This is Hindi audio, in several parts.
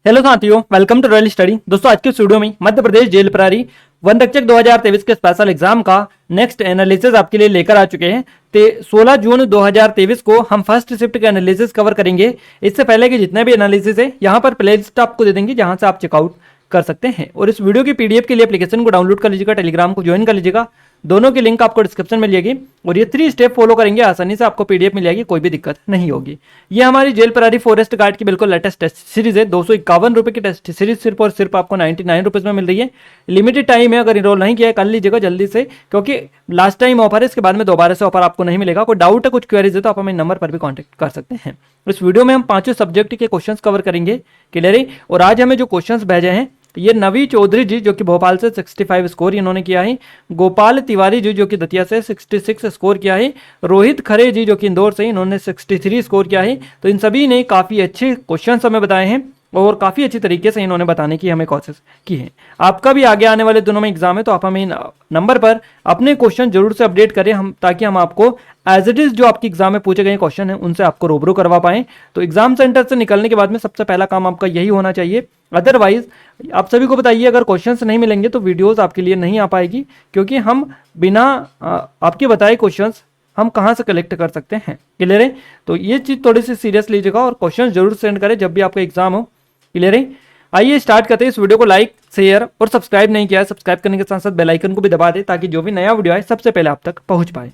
हेलो साथियों, वेलकम टू रॉयल स्टडी। दोस्तों, आज के वीडियो में मध्य प्रदेश जेल प्रहरी वन रक्षक 2023 के स्पेशल एग्जाम का नेक्स्ट एनालिसिस आपके लिए लेकर आ चुके हैं। 16 जून 2023 को हम फर्स्ट शिफ्ट के एनालिसिस कवर करेंगे। इससे पहले के जितने भी एनालिसिस है यहाँ पर प्लेलिस्ट आपको दे देंगे, जहां से आप चेकआउट कर सकते हैं। और इस वीडियो की पीडीएफ के लिए एप्लीकेशन को डाउनलोड कर लीजिएगा, टेलीग्राम को ज्वाइन कर लीजिएगा। दोनों की लिंक आपको डिस्क्रिप्शन में मिल जाएगी और ये 3 स्टेप फॉलो करेंगे, आसानी से आपको पीडीएफ मिल जाएगी, कोई भी दिक्कत नहीं होगी। ये हमारी जेल प्रहरी फॉरेस्ट गार्ड की बिल्कुल लेटेस्ट टेस्ट सीरीज है। 251 रुपए की टेस्ट सीरीज सिर्फ और सिर्फ आपको 99 रुपीज में मिल रही है। लिमिटेड टाइम है, अगर इनरोल नहीं किया है कर लीजिएगा जल्दी से, क्योंकि लास्ट टाइम ऑफर है, इसके बाद में दोबारा से ऑफर आपको नहीं मिलेगा। कोई डाउट है, कुछ क्वेरीज है तो आप हमें नंबर पर भी कॉन्टेक्ट कर सकते हैं। इस वीडियो में हम 5 सब्जेक्ट के क्वेश्चन कवर करेंगे, क्लियर है। और आज हमें जो क्वेश्चन भेजे हैं, ये नवी चौधरी जी जो कि भोपाल से 65 स्कोर इन्होंने किया है, गोपाल तिवारी जी जो कि दतिया से 66 स्कोर किया है, रोहित खरे जी जो कि इंदौर से इन्होंने 63 स्कोर किया है। तो इन सभी ने काफ़ी अच्छे क्वेश्चन हमें बताए हैं और काफ़ी अच्छी तरीके से इन्होंने बताने की हमें कोशिश की है। आपका भी आगे आने वाले दिनों में एग्जाम है, तो आप हमें नंबर पर अपने क्वेश्चन जरूर से अपडेट करें, हम ताकि हम आपको एज इट इज जो आपकी एग्जाम में पूछे गए क्वेश्चन हैं उनसे आपको रूबरू करवा पाएं। तो एग्जाम सेंटर से निकलने के बाद में सबसे पहला काम आपका यही होना चाहिए। अदरवाइज आप सभी को बताइए, अगर क्वेश्चंस नहीं मिलेंगे तो वीडियोस आपके लिए नहीं आ पाएगी, क्योंकि हम बिना आपके बताए क्वेश्चंस हम कहाँ से कलेक्ट कर सकते हैं, क्लियर है। तो ये चीज़ थोड़ी सी सीरियस लीजिएगा और क्वेश्चन जरूर सेंड करें जब भी आपका एग्जाम हो, क्लियर है। आइए स्टार्ट करते हैं। इस वीडियो को लाइक, शेयर और सब्सक्राइब नहीं किया है, सब्सक्राइब करने के साथ साथ बेल आइकन को भी दबा दें, ताकि जो भी नया वीडियो आए सबसे पहले आप तक पहुंच पाए।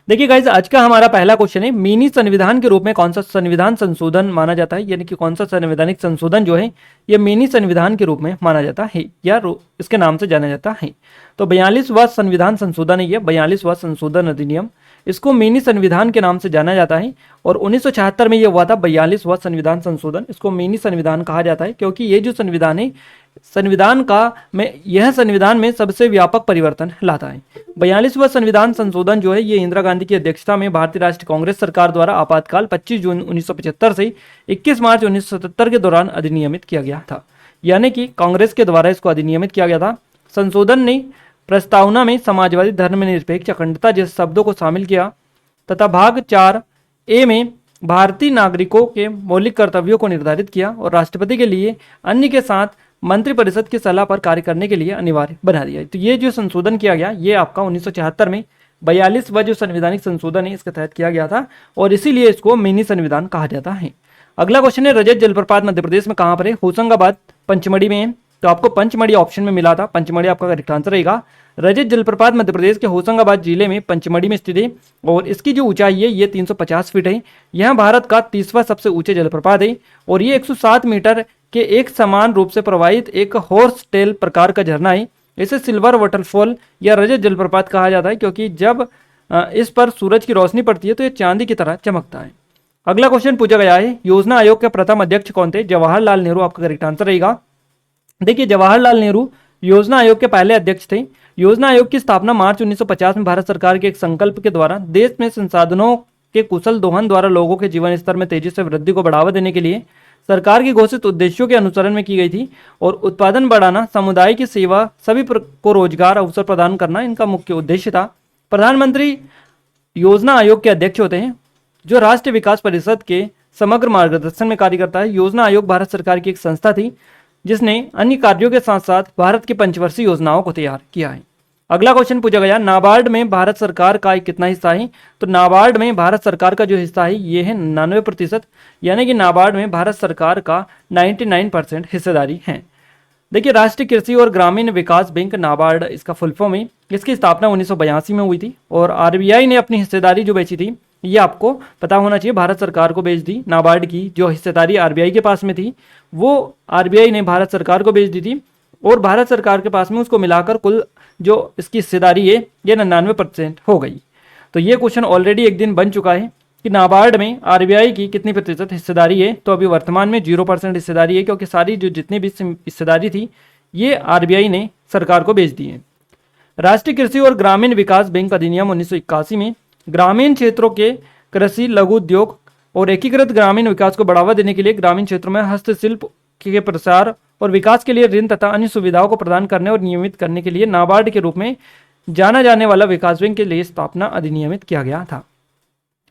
देखिए गाइज, आज का हमारा पहला क्वेश्चन है, मिनी संविधान के रूप में कौन सा संविधान संशोधन माना जाता है, यानी कि कौन सा संवैधानिक संशोधन जो है ये मिनी संविधान के रूप में माना जाता है या इसके नाम से जाना जाता है। तो 42वां संविधान संशोधन है, 42वां संशोधन अधिनियम, इसको मिनी संविधान के नाम से जाना जाता है। और 1976 में ये हुआ था 42वां संविधान संशोधन, इसको मिनी संविधान कहा जाता है, क्योंकि ये जो संविधान है, संविधान का यह संविधान में सबसे व्यापक परिवर्तन लाता है। 42वां संविधान संशोधन जो है ये इंदिरा गांधी की अध्यक्षता में भारतीय राष्ट्रीय कांग्रेस सरकार द्वारा आपातकाल 25 जून 1975 से 21 मार्च 1977 के दौरान अधिनियमित किया गया था, यानी कि कांग्रेस के द्वारा इसको अधिनियमित किया गया था। संशोधन ने प्रस्तावना में समाजवादी, धर्मनिरपेक्ष, अखंडता जैसे शब्दों को शामिल किया तथा भाग 4A में भारतीय नागरिकों के मौलिक कर्तव्यों को निर्धारित किया और राष्ट्रपति के लिए अन्य के साथ मंत्रिपरिषद की सलाह पर कार्य करने के लिए अनिवार्य बना दिया। तो ये जो संशोधन किया गया ये आपका 1976 में 42वां जो संवैधानिक संशोधन है इसके तहत किया गया था, और इसीलिए इसको मिनी संविधान कहा जाता है। अगला क्वेश्चन है, रजत जलप्रपात मध्य प्रदेश में कहाँ पर है? होशंगाबाद, पंचमढ़ी में है। तो आपको पंचमढ़ी ऑप्शन में मिला था, पंचमढ़ी आपका करेक्ट आंसर रहेगा। रजत जलप्रपात मध्य प्रदेश के होशंगाबाद जिले में पंचमढ़ी में स्थित है और इसकी जो ऊंचाई है ये 350 फीट है। यह भारत का 30वां सबसे ऊंचे जलप्रपात है और ये 107 मीटर के एक समान रूप से प्रवाहित एक हॉर्स टेल प्रकार का झरना है। इसे सिल्वर वाटरफॉल या रजत जलप्रपात कहा जाता है, क्योंकि जब इस पर सूरज की रोशनी पड़ती है तो ये चांदी की तरह चमकता है। अगला क्वेश्चन पूछा गया है, योजना आयोग के प्रथम अध्यक्ष कौन थे? जवाहरलाल नेहरू आपका करेक्ट आंसर रहेगा। देखिए, जवाहरलाल नेहरू योजना आयोग के पहले अध्यक्ष थे। योजना आयोग की स्थापना मार्च 1950 में भारत सरकार के एक संकल्प के द्वारा देश में संसाधनों के कुशल दोहन द्वारा लोगों के जीवन स्तर में तेजी से वृद्धि को बढ़ावा देने के लिए सरकार की घोषित उद्देश्यों के अनुसरण में की गई थी। और उत्पादन बढ़ाना, समुदाय की सेवा, सभी को रोजगार अवसर प्रदान करना इनका मुख्य उद्देश्य था। प्रधानमंत्री योजना आयोग के अध्यक्ष होते हैं, जो राष्ट्रीय विकास परिषद के समग्र मार्गदर्शन में कार्य करता है। योजना आयोग भारत सरकार की एक संस्था थी जिसने अन्य कार्यों के साथ साथ भारत की पंचवर्षीय योजनाओं को तैयार किया है। अगला क्वेश्चन पूछा गया, नाबार्ड में भारत सरकार का कितना हिस्सा है? तो नाबार्ड में भारत सरकार का जो हिस्सा है ये है 99%, यानी कि नाबार्ड में भारत सरकार का 99% हिस्सेदारी है। देखिए, राष्ट्रीय कृषि और ग्रामीण विकास बैंक नाबार्ड इसका फुल फॉर्म है। इसकी स्थापना 1982 में हुई थी और आरबीआई ने अपनी हिस्सेदारी जो बेची थी, ये आपको पता होना चाहिए, भारत सरकार को बेच दी। नाबार्ड की जो हिस्सेदारी आरबीआई के पास में थी वो आरबीआई ने भारत सरकार को बेच दी थी, और भारत सरकार के पास में उसको मिलाकर कुल जो इसकी हिस्सेदारी है ये 99% हो गई। तो ये क्वेश्चन ऑलरेडी एक दिन बन चुका है कि नाबार्ड में आरबीआई की कितनी प्रतिशत हिस्सेदारी है। तो अभी वर्तमान में 0% हिस्सेदारी है, क्योंकि सारी जो जितनी भी हिस्सेदारी थी ये आरबीआई ने सरकार को बेच दी है। राष्ट्रीय कृषि और ग्रामीण विकास बैंक अधिनियम 1981 में ग्रामीण क्षेत्रों के कृषि, लघु उद्योग और एकीकृत ग्रामीण विकास को बढ़ावा देने के लिए ग्रामीण क्षेत्रों में हस्तशिल्प के प्रसार और विकास के लिए ऋण तथा अन्य सुविधाओं को प्रदान करने और नियमित करने के लिए नाबार्ड के रूप में जाना जाने वाला विकास बैंक के लिए स्थापना अधिनियमित किया गया था।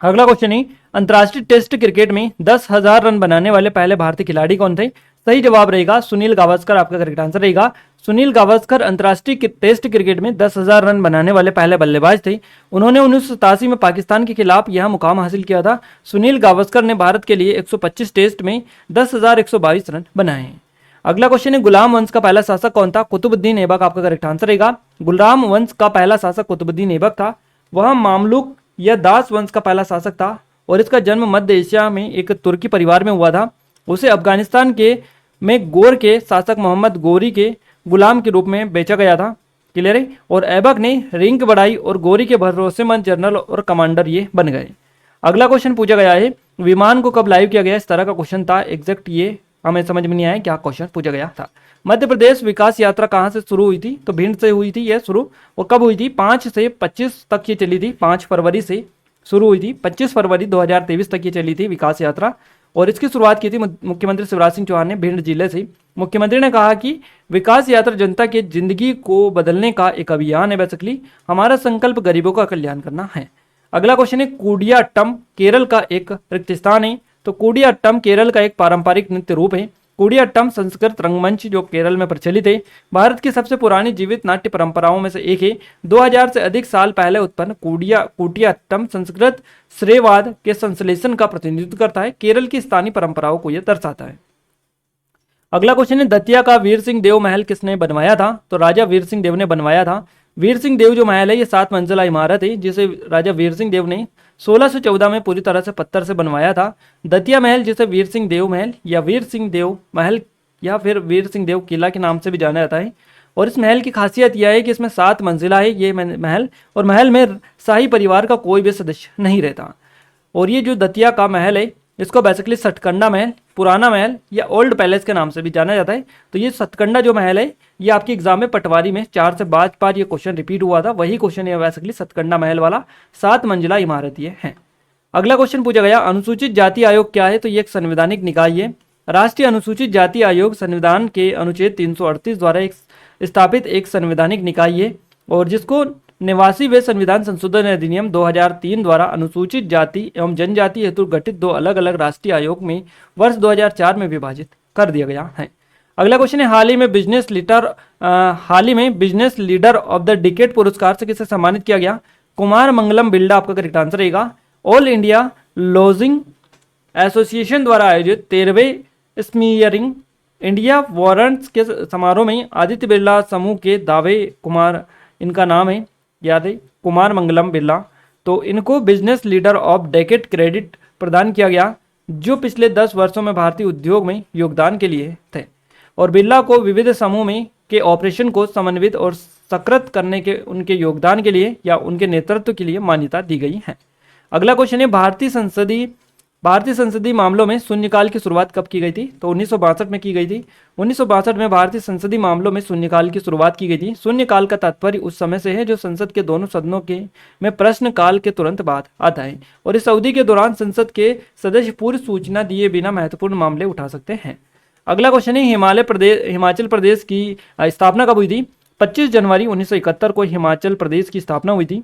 अगला क्वेश्चन है, अंतर्राष्ट्रीय टेस्ट क्रिकेट में 10,000 रन बनाने वाले पहले भारतीय खिलाड़ी कौन थे? सही जवाब रहेगा सुनील गावस्कर, आपका करेक्ट आंसर रहेगा सुनील गावस्कर। अंतर्राष्ट्रीय टेस्ट क्रिकेट में 10,000 रन बनाने वाले पहले बल्लेबाज थे। उन्होंने 1987 में पाकिस्तान के खिलाफ यह मुकाम हासिल किया था। सुनील गावस्कर ने भारत के लिए 125 टेस्ट में 10,122 रन बनाए हैं। अगला क्वेश्चन है, गुलाम वंश का पहला शासक कौन था? कुतुबुद्दीन ऐबक, आपका करेक्ट आंसर रहेगा गुलाम वंश का पहला शासक कुतुबुद्दीन ऐबक था। वह मामलुक या दास वंश का पहला शासक था और इसका जन्म मध्य एशिया में एक तुर्की परिवार में हुआ था। उसे अफगानिस्तान के में गोर के शासक मोहम्मद गोरी के गुलाम के रूप में बेचा गया था। क्लियर है? और ऐबक ने रैंक बढ़ाई और गोरी के भरोसेमंद जनरल और कमांडर ये बन गए। अगला क्वेश्चन पूछा गया है, विमान को कब लाइव किया गया? इस तरह का क्वेश्चन था, एग्जैक्ट ये हमें समझ में नहीं आया क्या क्वेश्चन पूछा गया था। मध्य प्रदेश विकास यात्रा कहाँ से शुरू हुई थी? तो भिंड से हुई थी यह शुरू। और कब हुई थी? 5 से 25 तक ये चली थी। 5 फरवरी से शुरू हुई थी, 25 फरवरी 2023 तक ये चली थी विकास यात्रा। और इसकी शुरुआत की थी मुख्यमंत्री शिवराज सिंह चौहान ने भिंड जिले से। मुख्यमंत्री ने कहा कि विकास यात्रा जनता के जिंदगी को बदलने का एक अभियान है। बेसिकली हमारा संकल्प गरीबों का कल्याण करना है। अगला क्वेश्चन है, कूडियाट्टम केरल का एक नृत्य स्थान है। तो कूडियाट्टम केरल का एक पारंपरिक नृत्य रूप है। कूडियाट्टम संस्कृत रंगमंच जो केरल में प्रचलित है, भारत की सबसे पुरानी जीवित नाट्य परंपराओं में से एक है। 2000 से अधिक साल पहले उत्पन्न कूडियाट्टम संस्कृत श्रेयवाद के संश्लेषण का प्रतिनिधित्व करता है। केरल की स्थानीय परंपराओं को यह दर्शाता है। अगला क्वेश्चन है, दतिया का वीर सिंह देव महल किसने बनवाया था? तो राजा वीर सिंह देव ने बनवाया था। वीर सिंह देव जो महल है ये 7 मंजिला इमारत है जिसे राजा वीर सिंह देव ने 1614 में पूरी तरह से पत्थर से बनवाया था। दतिया महल जिसे वीर सिंह देव महल या वीर सिंह देव महल या फिर वीर सिंह देव किला के नाम से भी जाना जाता है। और इस महल की खासियत यह है कि इसमें 7 मंजिला है ये महल, और महल में शाही परिवार का कोई भी सदस्य नहीं रहता। और ये जो दतिया का महल है इसको बेसिकली सतकंडा महल, पुराना महल या ओल्ड पैलेस के नाम से भी जाना जाता है। तो ये सतकंडा जो महल है ये आपके एग्जाम में पटवारी में 4 से 5 बार ये क्वेश्चन रिपीट हुआ था, वही क्वेश्चन है बेसिकली सतकंडा महल वाला। 7 मंजिला इमारत ये है। अगला क्वेश्चन पूछा गया, अनुसूचित जाति आयोग क्या है? तो ये एक संवैधानिक निकाय है। राष्ट्रीय अनुसूचित जाति आयोग संविधान के अनुच्छेद 338 द्वारा स्थापित एक संवैधानिक निकाय है और जिसको 89वें संविधान संशोधन अधिनियम 2003 द्वारा अनुसूचित जाति एवं जनजाति हेतु गठित 2 अलग अलग राष्ट्रीय आयोग में वर्ष 2004 में विभाजित कर दिया गया है। अगला क्वेश्चन है, हाल ही में business leader of the decade पुरस्कार से किसे सम्मानित किया गया? कुमार मंगलम बिरला, आपका करेक्ट आंसर रहेगा। ऑल इंडिया लॉजिंग एसोसिएशन द्वारा आयोजित 13वें स्मीयरिंग इंडिया वारंट्स के समारोह में आदित्य बिरला समूह के दावे कुमार, इनका नाम है याद है कुमार मंगलम बिरला, तो इनको business leader of decade credit प्रदान किया गया जो पिछले 10 वर्षों में भारतीय उद्योग में योगदान के लिए थे। और बिरला को विविध समूह में के ऑपरेशन को समन्वित और सकृत करने के उनके योगदान के लिए या उनके नेतृत्व के लिए मान्यता दी गई है। अगला क्वेश्चन है, भारतीय संसदीय मामलों में शून्यकाल की शुरुआत कब की गई थी? तो 1962 में की गई थी। 1962 में भारतीय संसदीय मामलों में शून्यकाल की शुरुआत की गई थी। शून्यकाल का तात्पर्य उस समय से है जो संसद के दोनों सदनों के में प्रश्न काल के तुरंत बाद आता है और इस अवधि के दौरान संसद के सदस्य पूरी सूचना दिए बिना महत्वपूर्ण मामले उठा सकते हैं। अगला क्वेश्चन है, हिमाचल प्रदेश की स्थापना कब हुई थी? 25 जनवरी 1971 को हिमाचल प्रदेश की स्थापना हुई थी।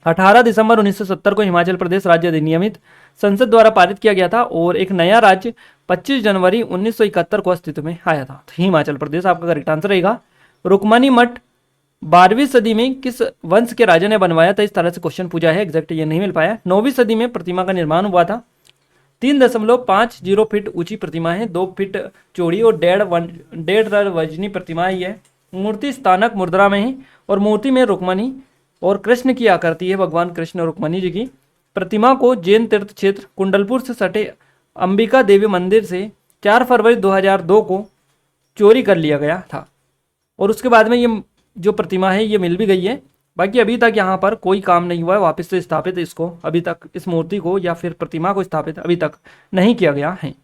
18 दिसंबर 1970 को हिमाचल प्रदेश राज्य अधिनियमित संसद द्वारा पारित किया गया था और एक नया राज्य 25 जनवरी 1971 को अस्तित्व में आया था। तो हिमाचल प्रदेश आपका करेक्ट आंसर रहेगा। रुक्मणी मठ 12वीं सदी में किस वंश के राजा ने बनवाया था? इस तरह से क्वेश्चन पूछा है, एग्जैक्ट ये नहीं मिल पाया। 9वीं सदी में प्रतिमा का निर्माण हुआ था। 3.50 फीट ऊंची प्रतिमा है, 2 फीट चौड़ी और 1.5 वजनी प्रतिमा है। मूर्ति स्थानक मुद्रा में है और मूर्ति में रुक्मणी और कृष्ण की आकृति है, भगवान कृष्ण और रुक्मणी जी की। प्रतिमा को जैन तीर्थ क्षेत्र कुंडलपुर से सटे अंबिका देवी मंदिर से 4 फरवरी 2002 को चोरी कर लिया गया था और उसके बाद में ये जो प्रतिमा है ये मिल भी गई है। बाकी अभी तक यहाँ पर कोई काम नहीं हुआ है वापस से स्थापित, इसको अभी तक इस मूर्ति को या फिर प्रतिमा को स्थापित अभी तक नहीं किया गया है।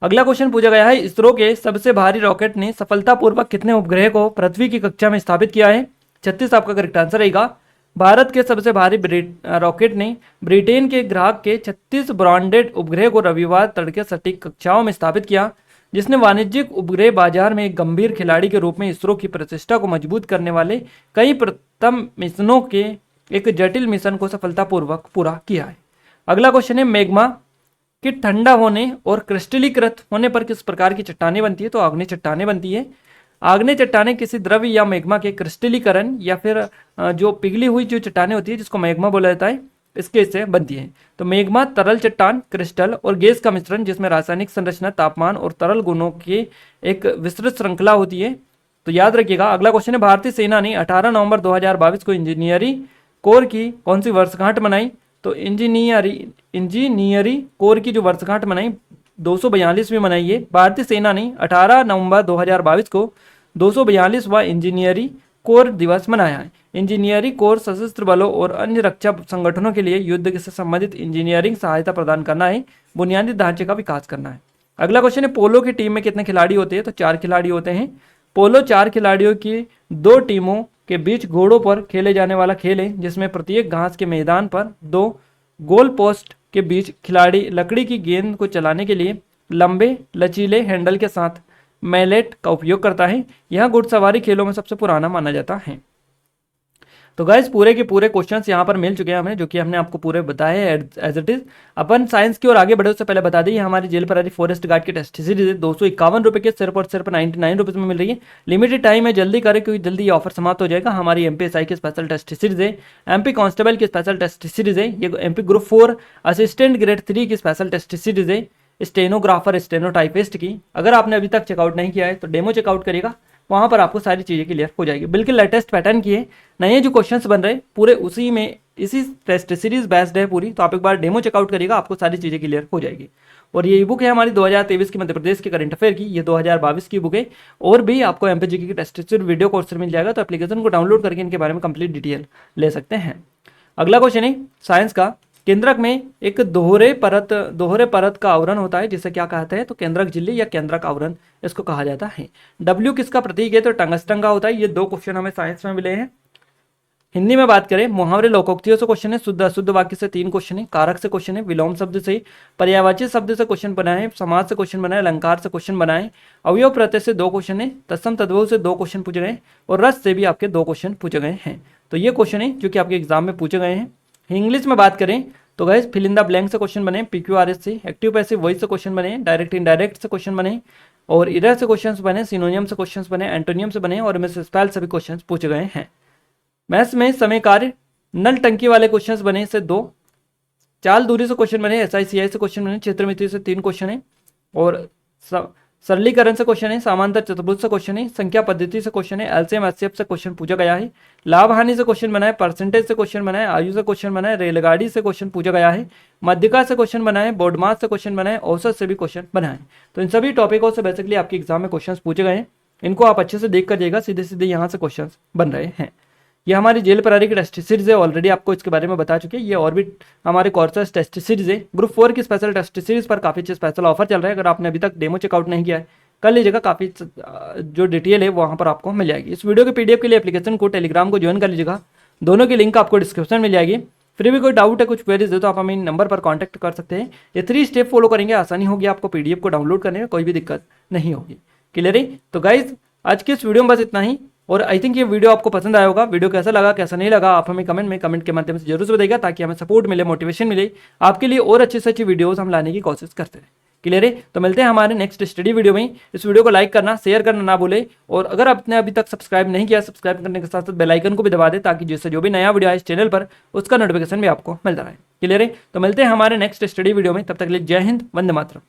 अगला क्वेश्चन पूछा गया है, इसरो के सबसे भारी रॉकेट ने सफलतापूर्वक कितने उपग्रह को पृथ्वी की कक्षा में स्थापित किया है? 36 आपका करेक्ट आंसर रहेगा। भारत के सबसे भारी रॉकेट ने ब्रिटेन के ग्राहक के 36 ब्रांडेड उपग्रह को रविवार तड़के सटीक कक्षाओं में स्थापित किया, जिसने वाणिज्यिक उपग्रह बाजार में एक गंभीर खिलाड़ी के रूप में इसरो की प्रतिष्ठा को मजबूत करने वाले कई प्रथम मिशनों के एक जटिल मिशन को सफलतापूर्वक पूरा किया है। अगला क्वेश्चन है मैग्मा कि ठंडा होने और क्रिस्टलीकृत होने पर किस प्रकार की चट्टानें बनती है, तो आग्नेय चट्टानें बनती है। आग्नेय चट्टानें किसी द्रव्य या मैग्मा के क्रिस्टलीकरण या फिर जो पिघली हुई जो चट्टानें होती है जिसको मैग्मा बोला जाता है, इसके से बनती है। तो मैग्मा तरल चट्टान, क्रिस्टल और गैस का मिश्रण जिसमें रासायनिक संरचना, तापमान और तरल गुणों की एक विस्तृत श्रृंखला होती है। तो याद रखिएगा। अगला क्वेश्चन है भारतीय सेना ने 18 नवंबर 2022 को इंजीनियरी कोर की कौन सी वर्षगांठ मनाई, तो इंजीनियरी कोर की जो वर्षगांठ मनाई 242वीं मनाई है। भारतीय सेना ने 18 नवंबर 2022 को 242वां इंजीनियरी कोर दिवस मनाया है। इंजीनियरिंग कोर सशस्त्र बलों और अन्य रक्षा संगठनों के लिए युद्ध से संबंधित इंजीनियरिंग सहायता प्रदान करना है, बुनियादी ढांचे का विकास करना है। अगला क्वेश्चन है पोलो की टीम में कितने खिलाड़ी होते हैं, तो 4 खिलाड़ी होते हैं। पोलो 4 खिलाड़ियों की 2 टीमों के बीच घोड़ों पर खेले जाने वाला खेल है, जिसमें प्रत्येक घास के मैदान पर 2 गोल पोस्ट के बीच खिलाड़ी लकड़ी की गेंद को चलाने के लिए लंबे लचीले हैंडल के साथ मैलेट का उपयोग करता है। यह घुड़सवारी खेलों में सबसे पुराना माना जाता है। तो गाइस पूरे के पूरे क्वेश्चंस यहाँ पर मिल चुके हैं हमें, जो कि हमने आपको पूरे बताए हैं एज इट इज। अपन साइंस की ओर आगे बढ़े उससे पहले बता दें, हमारी जेल पर फॉरेस्ट गार्ड की टेस्ट सीरीज 251 रुपये के सिर्फ और सिर्फ 99 रुपीज़ में मिल रही है। लिमिटेड टाइम है, जल्दी करें क्योंकि जल्दी ये ऑफर समाप्त हो जाएगा। हमारी एमपीएसआई की स्पेशल टेस्ट सीरीज है, एमपी कांस्टेबल की स्पेशल टेस्ट सीरीज है, ये एमपी ग्रुप 4 असिस्टेंट ग्रेड 3 की स्पेशल टेस्ट सीरीज है, स्टेनोग्राफर स्टेनोटाइपिस्ट की। अगर आपने अभी तक चेकआउट नहीं किया है तो डेमो चेकआउट करिएगा, वहां पर आपको सारी चीज़ें क्लियर हो जाएगी। बिल्कुल लेटेस्ट पैटर्न की है, नए जो क्वेश्चंस बन रहे हैं पूरे उसी में, इसी टेस्ट सीरीज बेस्ड है पूरी। तो आप एक बार डेमो चेकआउट करिएगा, आपको सारी चीज़ें क्लियर हो जाएगी। और ये बुक है हमारी 2023 की मध्य प्रदेश के करंट अफेयर की, ये 2022 की बुक है। और भी आपको एमपीजीके की टेस्ट सीरीज वीडियो कोर्स मिल जाएगा, तो एप्लीकेशन को डाउनलोड करके इनके बारे में कंप्लीट डिटेल ले सकते हैं। अगला क्वेश्चन है साइंस का, केंद्रक में एक दोहरे परत का आवरण होता है, जिसे क्या कहते हैं, तो केंद्रक झिल्ली या केंद्रक आवरण इसको कहा जाता है। W किसका प्रतीक है, तो टंगस्टन का होता है। ये 2 क्वेश्चन हमें साइंस में मिले हैं। हिंदी में बात करें, मुहावरे लोकोक्तियों से क्वेश्चन है, शुद्ध अशुद्ध वाक्य से 3 क्वेश्चन है, कारक से क्वेश्चन है, विलोम शब्द से, पर्यायवाची शब्द से क्वेश्चन बनाए, समाज से क्वेश्चन बनाए, अलंकार से क्वेश्चन बनाए, अवयव प्रत्यय से 2 क्वेश्चन है, तत्सम तद्भव से 2 क्वेश्चन पूछे गए और रस से भी आपके 2 क्वेश्चन पूछे गए हैं। तो ये क्वेश्चन है जो कि आपके एग्जाम में पूछे गए हैं। इंग्लिश में बात करें तो guys fill in the blank से क्वेश्चन बने, PQRS से, एक्टिव पैसिव वॉइस से क्वेश्चन बने, डायरेक्ट इनडायरेक्ट से क्वेश्चन बने और इरर से क्वेश्चंस बने, सिनोनियम से क्वेश्चंस बने, एंटोनियम से बने और मिस स्पेल से भी क्वेश्चंस पूछे गए हैं। मैथ्स में समय कार्य नल टंकी वाले क्वेश्चंस बने से 2, चाल दूरी से क्वेश्चन बने, SICI से क्वेश्चन बने, क्षेत्रमिति से 3 क्वेश्चन है और सरलीकरण से क्वेश्चन है, समांतर चतुर्भुज से क्वेश्चन है, संख्या पद्धति से क्वेश्चन है, एलसीएम एचसीएफ से क्वेश्चन पूछा गया है, लाभ हानि से क्वेश्चन बना है, परसेंटेज से क्वेश्चन बना है, आयु से क्वेश्चन बना है, रेलगाड़ी से क्वेश्चन पूछा गया है, मध्यका से क्वेश्चन बना है, बोर्ड मास से क्वेश्चन बना है, औसत से भी क्वेश्चन बना है। तो इन सभी टॉपिकों से बेसिकली आपके एग्जाम में क्वेश्चन पूछे गए हैं, इनको आप अच्छे से देख कर जाइएगा, सीधे सीधे यहाँ से क्वेश्चन बन रहे हैं। ये हमारी जेल प्रहरी की टेस्ट सीरीज है, ऑलरेडी आपको इसके बारे में बता चुके हैं। ये और भी हमारे कोर्सेस टेस्ट सीरीज है, ग्रुप 4 की स्पेशल टेस्ट सीरीज पर काफी अच्छे स्पेशल ऑफर चल रहा है। अगर आपने अभी तक डेमो चेकआउट नहीं किया है कर लीजिएगा, काफी जो डिटेल है वहां पर आपको मिल जाएगी। इस वीडियो के PDF के लिए एप्लीकेशन को टेलीग्राम को ज्वाइन कर लीजिएगा, दोनों की लिंक आपको डिस्क्रिप्शन में मिल जाएगी। फिर भी कोई डाउट है, कुछ क्वेरीज है तो आप हमें नंबर पर कॉन्टैक्ट कर सकते हैं। ये 3 स्टेप फॉलो करेंगे, आसानी होगी आपको PDF को डाउनलोड करने में, कोई भी दिक्कत नहीं होगी। क्लियर है? तो गाइज आज की इस वीडियो में बस इतना ही, और आई थिंक ये वीडियो आपको पसंद आया होगा। वीडियो कैसा लगा कैसा नहीं लगा आप हमें कमेंट के माध्यम से जरूर से बताइएगा, ताकि हमें सपोर्ट मिले, मोटिवेशन मिले आपके लिए, और अच्छी से अच्छी वीडियोस हम लाने की कोशिश करते हैं। क्लियर है? तो मिलते हैं हमारे नेक्स्ट स्टडी वीडियो में। इस वीडियो को लाइक करना, शेयर करना ना भूले, और अगर आपने अभी तक सब्सक्राइब नहीं किया, सब्सक्राइब करने के साथ साथ बेल आइकन को भी दबा दे, ताकि जिससे जो भी नया वीडियो आए इस चैनल पर उसका नोटिफिकेशन भी आपको मिलता रहे। क्लियर है? तो मिलते हैं हमारे नेक्स्ट स्टडी वीडियो में, तब तक के लिए जय हिंद, वंदे मातरम।